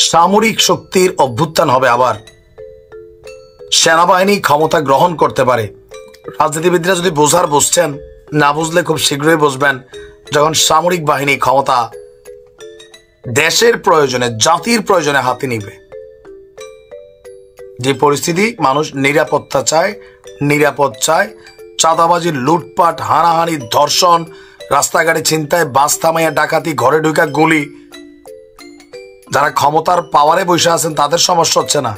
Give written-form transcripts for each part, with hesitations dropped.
সামরিক শক্তির অভ্যুত্থান হবে, আবার সেনাবাহিনী ক্ষমতা গ্রহণ করতে পারে। রাজনীতিবিদরা যদি বুঝছেন, না বুঝলে খুব শীঘ্রই বুঝবেন, যখন সামরিক বাহিনী ক্ষমতা দেশের প্রয়োজনে, জাতির প্রয়োজনে হাতে নিবে। যে পরিস্থিতি, মানুষ নিরাপত্তা চায়, নিরাপদ চায়, চাঁদাবাজি, লুটপাট, হানাহানি, ধর্ষণ, রাস্তাঘাটে ছিনতাই, বাস থামাইয়া ডাকাতি, ঘরে ঢুকা গুলি, যারা ক্ষমতার পাওয়ারে বসে আছেন তাদের সমস্যা হচ্ছে না,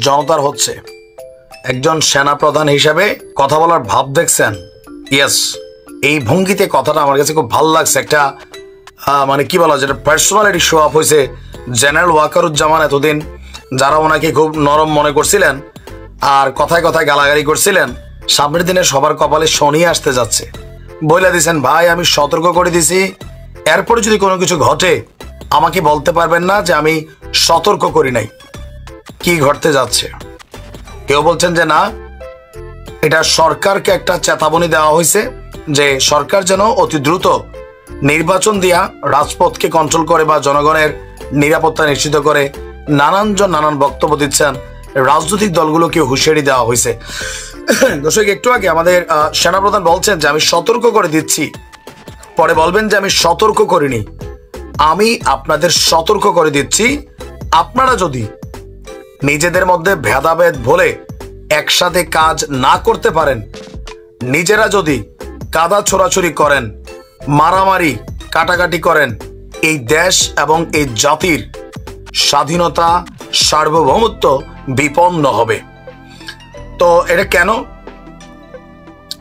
জনতার হচ্ছে। একজন সেনাপ্রধান হিসেবে কথা বলার ভাব দেখছেন? ইয়েস, এই ভঙ্গিতে কথাটা আমার কাছে খুব ভালো লাগছে। একটা মানে কি বলা, যেটা পার্সোনালিটি শো আপ হয়েছে। জেনারেল ওয়াকারুজ্জামান এতদিন যারা ওনাকে খুব নরম মনে করছিলেন আর কথায় কথায় গালাগালি করছিলেন, সামনের দিনে সবার কপালে শনি আসতে যাচ্ছে। বলে দিয়েছেন, ভাই আমি সতর্ক করে দিছি, এরপরে যদি কোনো কিছু ঘটে আমাকে বলতে পারবেন না যে আমি সতর্ক করি নাই। কি ঘটতে যাচ্ছে? কেউ বলছেন যে না, এটা সরকারকে একটা চেতাবনী দেওয়া হয়েছে যে সরকার যেন অতি দ্রুত নির্বাচন দিয়া রাজপথকে কন্ট্রোল করে বা জনগণের নিরাপত্তা নিশ্চিত করে। নানানজন নানান বক্তব্য দিচ্ছেন, রাজনৈতিক দলগুলোকে হুঁশিয়ারি দেওয়া হয়েছে। দর্শক, একটু আগে আমাদের সেনাপ্রধান বলছেন যে আমি সতর্ক করে দিচ্ছি, পরে বলবেন যে আমি সতর্ক করিনি। আমি আপনাদের সতর্ক করে দিচ্ছি, আপনারা যদি নিজেদের মধ্যে ভেদাভেদ বলে একসাথে কাজ না করতে পারেন, নিজেরা যদি কাদা ছোড়াছুরি করেন, মারামারি কাটাকাটি করেন, এই দেশ এবং এই জাতির স্বাধীনতা, সার্বভৌমত্ব বিপন্ন হবে। তো এটা কেন?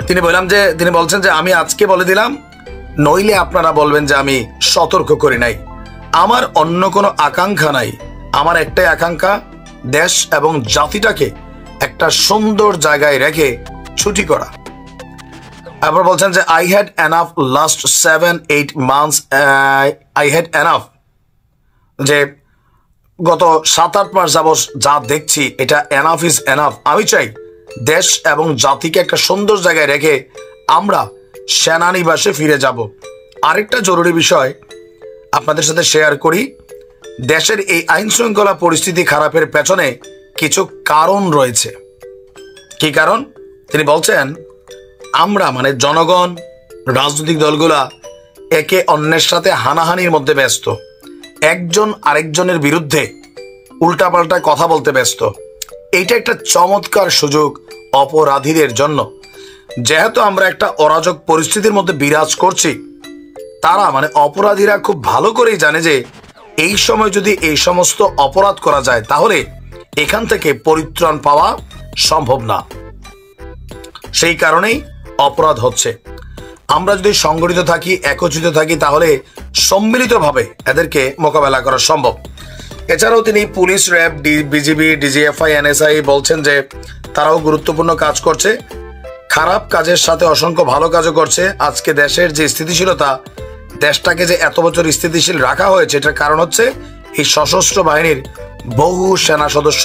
তিনি বলছেন যে আমি আজকে বলে দিলাম, নইলে আপনারা বলবেন যে আমি সতর্ক করি নাই। আমার অন্য কোনো আকাঙ্ক্ষা নাই, আমার একটাই আকাঙ্ক্ষা, দেশ এবং জাতিটাকে একটা সুন্দর জায়গায় রেখে ছুটি করা। আবার বলছেন যে I had enough last 7-8 months, I had enough, যে গত 7-8 মাস যাবত যা দেখছি এটা এনাফ ইজ এনাফ। আমি চাই দেশ এবং জাতিকে একটা সুন্দর জায়গায় রেখে আমরা সেনানিবাসে ফিরে যাব। আরেকটা জরুরি বিষয় আপনাদের সাথে শেয়ার করি। দেশের এই আইন শৃঙ্খলা পরিস্থিতি খারাপের পেছনে কিছু কারণ রয়েছে। কি কারণ? তিনি বলছেন, আমরা মানে জনগণ, রাজনৈতিক দলগুলা একে অন্যের সাথে হানাহানির মধ্যে ব্যস্ত, একজন আরেকজনের বিরুদ্ধে উল্টাপাল্টা কথা বলতে ব্যস্ত। এইটা একটা চমৎকার সুযোগ অপরাধীদের জন্য। যেহেতু আমরা একটা অরাজক পরিস্থিতির মধ্যে বিরাজ করছি, তারা মানে অপরাধীরা খুব ভালো করেই জানে যে এই সময় যদি এই সমস্ত অপরাধ করা যায় তাহলে এখান থেকে পরিত্রাণ পাওয়া সম্ভব না। সেই কারণেই অপরাধ হচ্ছে। আমরা যদি সংগঠিত থাকি, একত্রিত থাকি, তাহলে সম্মিলিতভাবে এদেরকে মোকাবেলা করা সম্ভব। এছাড়াও তিনি police, RAB, BGB, DGFI, NSI বলছেন যে তারাও গুরুত্বপূর্ণ কাজ করছে, খারাপ কাজের সাথে অসংখ্য ভালো কাজও করছে। আজকে দেশের যে স্থিতিশীলতা, দেশটাকে যে এত বছর স্থিতিশীল রাখা হয়েছে, এটার কারণ হচ্ছে এই সশস্ত্র বাহিনীর বহু সেনা সদস্য,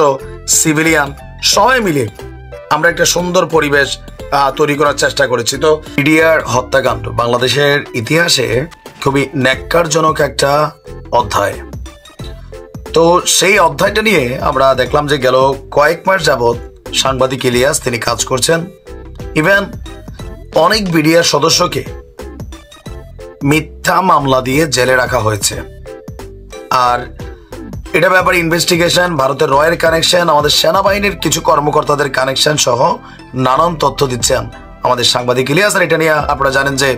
সিভিলিয়ান সবাই মিলে আমরা একটা সুন্দর পরিবেশ তৈরি করার চেষ্টা করেছি। তো মিডিয়ার হত্যাকাণ্ড বাংলাদেশের ইতিহাসে খুবই ন্যাক্কারজনক একটা অধ্যায়। তো সেই অধ্যায়টা নিয়ে আমরা দেখলাম যে গেল কয়েক মাস যাবৎ সাংবাদিক ইলিয়াস তিনি কাজ করছেন। ইভেন অনেক মিডিয়ার সদস্যকে মিথ্যা মামলা দিয়ে জেলে রাখা হয়েছে। আর এটা ব্যাপারে ইনভেস্টিগেশন, ভারতের রয়ের কানেকশন, আমাদের সেনাবাহিনীর কিছু কর্মকর্তাদের কানেকশন সহ নানান তথ্য দিচ্ছেন আমাদের সাংবাদিক ইলিয়াস। আর এটা নিয়ে আপনারা জানেন যে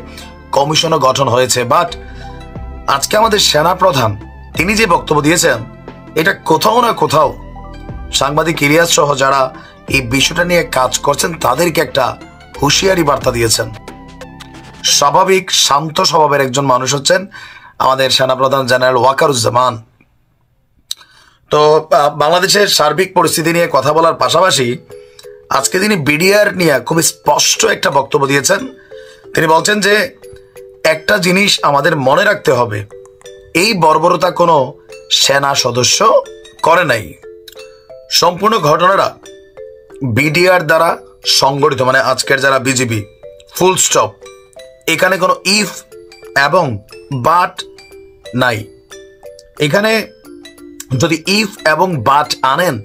কমিশনও গঠন হয়েছে। বাট আজকে আমাদের সেনাপ্রধান তিনি যে বক্তব্য দিয়েছেন, এটা কোথাও না কোথাও সাংবাদিক ইলিয়াস সহ যারা এই বিষয়টা নিয়ে কাজ করছেন তাদেরকে একটা হুঁশিয়ারি বার্তা দিয়েছেন। স্বাভাবিক শান্ত স্বভাবের একজন মানুষ হচ্ছেন আমাদের সেনাপ্রধান জেনারেল ওয়াকারুজ্জামান। তো বাংলাদেশের সার্বিক পরিস্থিতি নিয়ে কথা বলার পাশাপাশি আজকে তিনি বিডিআর নিয়ে খুব স্পষ্ট একটা বক্তব্য দিয়েছেন। তিনি বলছেন যে একটা জিনিস আমাদের মনে রাখতে হবে, এই বর্বরতা কোনো সেনা সদস্য করে নাই। সম্পূর্ণ ঘটনাটা বিডিআর দ্বারা সংগঠিত, মানে আজকের যারা বিজিবি, ফুল স্টপ। এখানে কোনো ইফ এবং বাট নাই। এখানে যদি ইফ এবং বাট আনেন,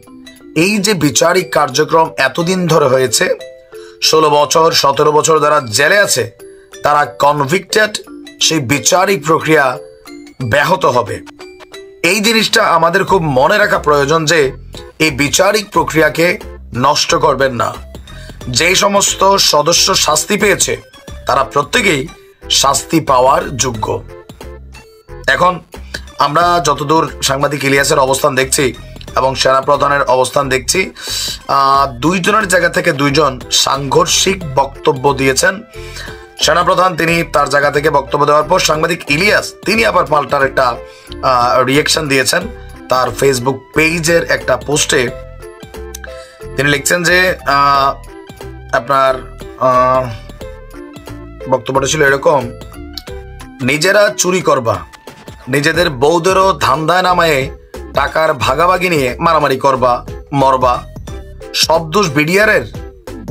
এই যে বিচারিক কার্যক্রম এতদিন ধরে হয়েছে, 16 বছর 17 বছর যারা জেলে আছে তারা কনভিক্টেড, সেই বিচারিক প্রক্রিয়া ব্যাহত হবে। এই জিনিসটা আমাদের খুব মনে রাখা প্রয়োজন যে এই বিচারিক প্রক্রিয়াকে নষ্ট করবেন না। যে সমস্ত সদস্য শাস্তি পেয়েছে তারা প্রত্যেকেই শাস্তি পাওয়ার যোগ্য। এখন আমরা যতদূর সাংবাদিক ইলিয়াসের অবস্থান দেখছি এবং সেনাপ্রধানের অবস্থান দেখছি, দুইজনের জায়গা থেকে দুইজন সাংঘর্ষিক বক্তব্য দিয়েছেন। সেনাপ্রধান তিনি তার জায়গা থেকে বক্তব্য দেওয়ার পর সাংবাদিক ইলিয়াস তিনি আবার পাল্টার একটা রিয়েকশন দিয়েছেন। তার ফেসবুক পেজের একটা পোস্টে তিনি লিখছেন যে আপনার বক্তব্যটা ছিল এরকম, নিজেরা চুরি করবা, নিজেদের বউদেরও ধান্দায় নামায়ে টাকার ভাগাভাগি নিয়ে মারামারি করবা, মরবা, সব দোষ বিডিআরের,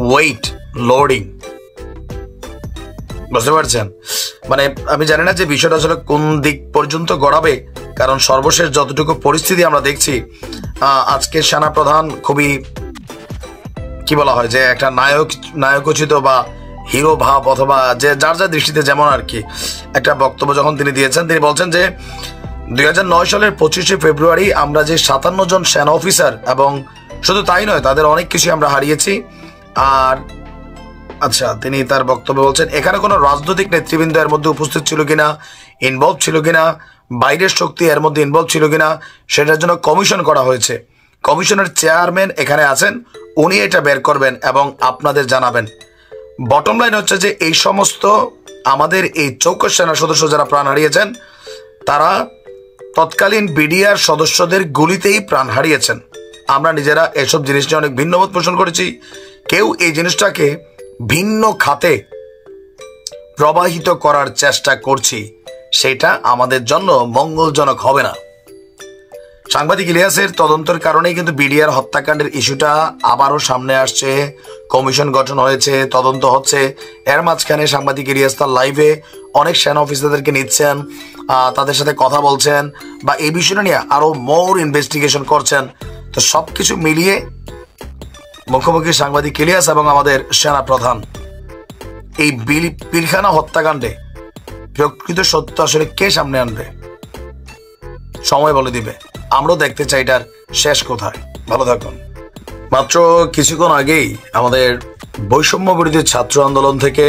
ওয়েট লোডিং। বুঝতে পারছেন? মানে আমি জানি না যে বিষয়টা আসলে কোন দিক পর্যন্ত গড়াবে, কারণ সর্বশেষ যতটুকু পরিস্থিতি আমরা দেখছি, আজকে সেনাপ্রধান খুবই কি বলা হয় যে একটা নায়কোচিত বা হিরো ভাব অথবা যে যার যার দৃষ্টিতে যেমন আর কি একটা বক্তব্য যখন তিনি দিয়েছেন, তিনি বলছেন যে 2009 সালের 25শে ফেব্রুয়ারি আমরা যে 57 জন সেনা অফিসার, এবং শুধু তাই নয় তাদের অনেক কিছু আমরা হারিয়েছি। আর আচ্ছা, তিনি তার বক্তব্যে বলছেন এখানে কোনো রাজনৈতিক নেতৃবৃন্দ এর মধ্যে উপস্থিত ছিল কিনা, ইনভলভ ছিল কিনা, বাইরের শক্তি এর মধ্যে ইনভলভ ছিল কিনা, সেটার জন্য কমিশন করা হয়েছে। কমিশনের চেয়ারম্যান এখানে আছেন, উনি এটা বের করবেন এবং আপনাদের জানাবেন। বটম লাইন হচ্ছে যে এই সমস্ত আমাদের এই চৌকস সেনা সদস্য যারা প্রাণ হারিয়েছেন তারা তৎকালীন বিডিআর সদস্যদের গুলিতেই প্রাণ হারিয়েছেন। আমরা নিজেরা এসব জিনিস নিয়ে অনেক ভিন্নমত পোষণ করেছি। কেউ এই জিনিসটাকে ভিন্ন খাতে প্রবাহিত করার চেষ্টা করছি, সেটা আমাদের জন্য মঙ্গলজনক হবে না। সাংবাদিক ইলিয়াসের তদন্তের কারণেই কিন্তু বিডিআর হত্যাকাণ্ডের ইস্যুটা আবারও সামনে আসছে। কমিশন গঠন হয়েছে, তদন্ত হচ্ছে। এর মাঝখানে সাংবাদিক ইলিয়াস তার লাইভে অনেক সেনা অফিসারদেরকে নিচ্ছেন, তাদের সাথে কথা বলছেন বা এই বিষয়টা নিয়ে আরো মোর ইনভেস্টিগেশন করছেন। তো সবকিছু মিলিয়ে মুখোমুখি সাংবাদিক ইলিয়াস এবং আমাদের সেনা প্রধান। এই পিলখানা হত্যাকাণ্ডে প্রকৃত সত্য আসলে কে সামনে আনবে সময় বলে দিবে। আমরাও দেখতে চাই এটার শেষ কোথায়। ভালো থাকুন। মাত্র কিছুক্ষণ আগেই আমাদের বৈষম্য বিরোধী ছাত্র আন্দোলন থেকে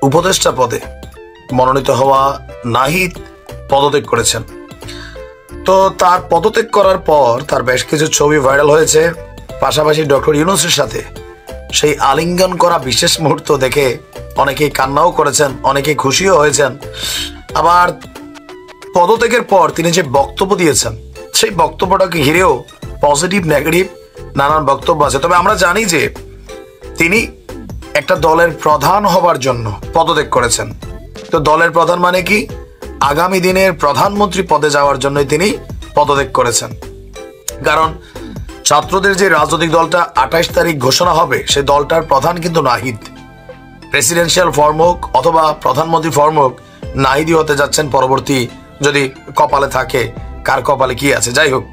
উপদেষ্টা পদে মনোনীত হওয়া নাহিদ পদত্যাগ করেছেন। তো তার পদত্যাগ করার পর তার বেশ কিছু ছবি ভাইরাল হয়েছে। পাশাপাশি ডক্টর ইউনূসের সাথে সেই আলিঙ্গন করা বিশেষ মুহূর্ত দেখে অনেকেই কান্নাও করেছেন, অনেকেই খুশিও হয়েছেন। আবার পদত্যাগের পর তিনি যে বক্তব্য দিয়েছেন সেই বক্তব্যটাকে ঘিরেও পজিটিভ নেগেটিভ নানান বক্তব্য আছে। তবে আমরা জানি যে তিনি একটা দলের প্রধান হবার জন্য পদত্যাগ করেছেন। তো দলের প্রধান মানে কি? আগামী দিনের প্রধানমন্ত্রী পদে যাওয়ার জন্য তিনি পদত্যাগ করেছেন। কারণ ছাত্রদের যে রাজনৈতিক দলটা 28 তারিখ ঘোষণা হবে, সেই দলটার প্রধান কিন্তু নাহিদ। প্রেসিডেন্সিয়াল ফর্ম হোক অথবা প্রধানমন্ত্রী ফর্ম হোক, নাহিদই হতে যাচ্ছেন পরবর্তী, যদি কপালে থাকে, কার কপালে কি আছে। যাই হোক,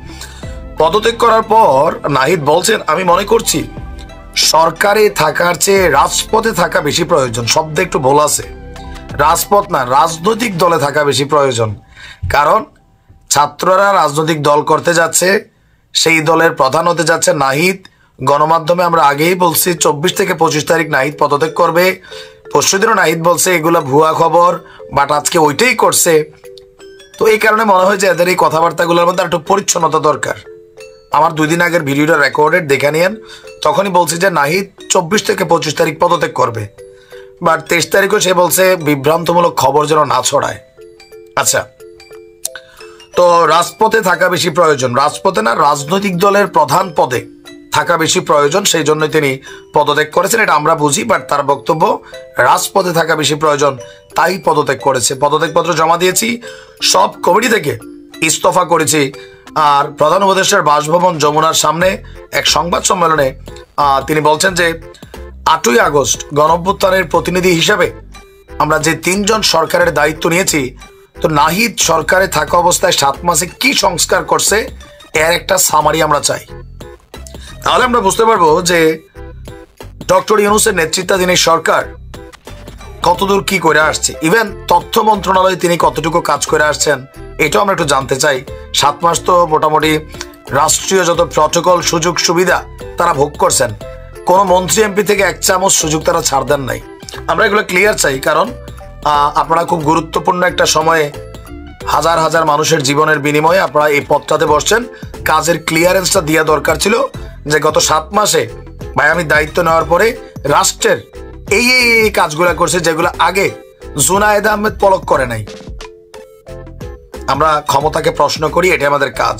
পদত্যাগ করার পর নাহিদ বলছেন, আমি মনে করছি সরকারে থাকার চেয়ে রাজপথে থাকা বেশি প্রয়োজন। শব্দ একটু ভুল আছে, রাজপথ না, রাজনৈতিক দলে থাকা বেশি প্রয়োজন। কারণ ছাত্ররা রাজনৈতিক দল করতে যাচ্ছে, সেই দলের প্রধান হতে যাচ্ছে নাহিদ। গণমাধ্যমে আমরা আগেই বলছি 24 থেকে 25 তারিখ নাহিদ পদত্যাগ করবে। পরশুদিনও নাহিদ বলছে এগুলো ভুয়া খবর, বাট আজকে ওইটাই করছে। তো এই কারণে মনে হয় যে এদের এই কথাবার্তাগুলোর মধ্যে একটু পরিচ্ছন্নতা দরকার। আমার 2 দিন আগের ভিডিওটা রেকর্ডেড দেখে নিয়েন, তখনই বলছি যে নাহিদ 24 থেকে 25 তারিখ পদত্যাগ করবে। বাট 23 তারিখও সে বলছে বিভ্রান্তমূলক খবর যেন না ছড়ায়। আচ্ছা, তো রাজপথে থাকা বেশি প্রয়োজন, রাজপথে না, রাজনৈতিক দলের প্রধান পদে থাকা বেশি প্রয়োজন, সেই জন্য তিনি পদত্যাগ করেছেন। এটা আমরা বুঝি, বাট তার বক্তব্য রাজপথে থাকা বেশি প্রয়োজন, তাই পদত্যাগ করেছে। পদত্যাগপত্র জমা দিয়েছি, সব কমিটি থেকে ইস্তফা করেছি। আর প্রধান উপদেষ্টার বাসভবন যমুনার সামনে এক সংবাদ সম্মেলনে তিনি বলছেন যে 8ই আগস্ট গণঅভ্যুত্থানের প্রতিনিধি হিসাবে আমরা যে 3 জন সরকারের দায়িত্ব নিয়েছি, তো নাহিদ সরকারে থাকা অবস্থায় 7 মাসে কি সংস্কার করছে এর একটা সামারি আমরা চাই। তাহলে আমরা বুঝতে পারবো যে ডক্টর ইউনূসের নেতৃত্বাধীন সরকার কতদূর কি করে আসছে, ইভেন তথ্য মন্ত্রণালয়ে তিনি কতটুকু কাজ করে আসছেন এটাও আমরা একটু জানতে চাই। 7 মাস তো মোটামুটি রাষ্ট্রীয় যত প্রটোকল সুযোগ সুবিধা তারা ভোগ করছেন, কোনো মন্ত্রী এমপি থেকে 1 চামচ সুযোগ তারা ছাড় দেন নাই। আমরা এগুলো ক্লিয়ার চাই, কারণ আপনারা খুব গুরুত্বপূর্ণ একটা সময়ে হাজার হাজার মানুষের জীবনের বিনিময়ে আপনারা এই পদটাতে বসছেন। কাজের ক্লিয়ারেন্সটা দেওয়া দরকার ছিল যে গত 7 মাসে ভাই আমি দায়িত্ব নেওয়ার পরে রাষ্ট্রের এই এই কাজগুলো করছে যেগুলো আগে জুনায়েদ আহমেদ পলক করে নাই। আমরা ক্ষমতাকে প্রশ্ন করি, এটা আমাদের কাজ।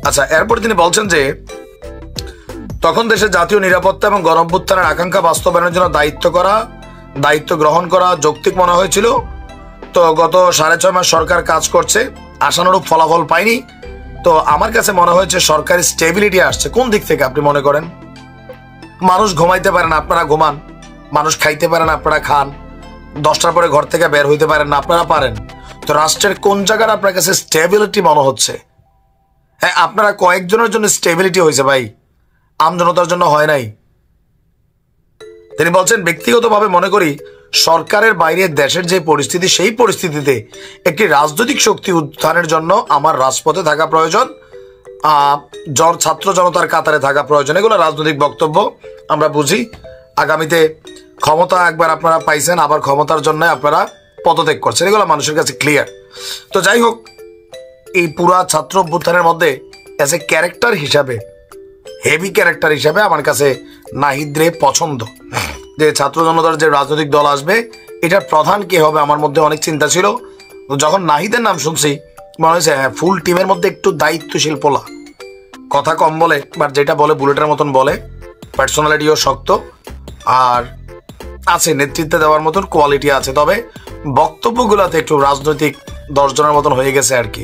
আচ্ছা, এরপর তিনি বলছেন যে তখন দেশের জাতীয় নিরাপত্তা এবং গণঅভ্যুত্থানের আকাঙ্ক্ষা বাস্তবায়নের জন্য দায়িত্ব গ্রহণ করা যৌক্তিক মনে হয়েছিল। তো গত 6.5 মাস সরকার কাজ করছে, আশানুরূপ ফলাফল পায়নি। তো আমার কাছে মনে হয়েছে সরকারি স্টেবিলিটি আসছে। কোন দিক থেকে আপনি মনে করেন? মানুষ ঘুমাইতে পারেন, আপনারা ঘুমান। মানুষ খাইতে পারেন, আপনারা খান। 10টার পরে ঘর থেকে বের হইতে পারেন না, আপনারা পারেন। তো রাষ্ট্রের কোন জায়গার আপনার কাছে স্টেবিলিটি মনে হচ্ছে? হ্যাঁ, আপনারা কয়েকজনের জন্য স্টেবিলিটি হয়েছে ভাই, আমজনতার জন্য হয় নাই। তিনি বলছেন ব্যক্তিগতভাবে মনে করি সরকারের বাইরে দেশের যে পরিস্থিতি, সেই পরিস্থিতিতে একটি রাজনৈতিক শক্তি উত্থানের জন্য আমার রাজপথে থাকা প্রয়োজন, ছাত্র জনতার কাতারে থাকা প্রয়োজন। এগুলো রাজনৈতিক বক্তব্য, আমরা বুঝি। আগামীতে ক্ষমতা একবার আপনারা পাইছেন, আবার ক্ষমতার জন্য আপনারা পদত্যাগ করছেন, এগুলো মানুষের কাছে ক্লিয়ার। তো যাই হোক, এই পুরা ছাত্র অভ্যুত্থানের মধ্যে অ্যাজ এ ক্যারেক্টার হিসাবে, হেভি ক্যারেক্টার হিসাবে আমার কাছে নাহিদ রে পছন্দ। যে ছাত্র জনতার যে রাজনৈতিক দল আসবে এটার প্রধান কে হবে, আমার মধ্যে অনেক চিন্তা ছিল। যখন নাহিদের নাম শুনছি মনে হয়েছে হ্যাঁ, ফুল টিমের মধ্যে একটু দায়িত্বশীল পোলা, কথা কম বলে, বাট যেটা বলে বুলেটের মতন বলে, পার্সোনালিটিও শক্ত, আর আছে নেতৃত্বে দেওয়ার মতন কোয়ালিটি আছে। তবে বক্তব্যগুলোতে একটু রাজনৈতিক 10 জনের মতন হয়ে গেছে আর কি।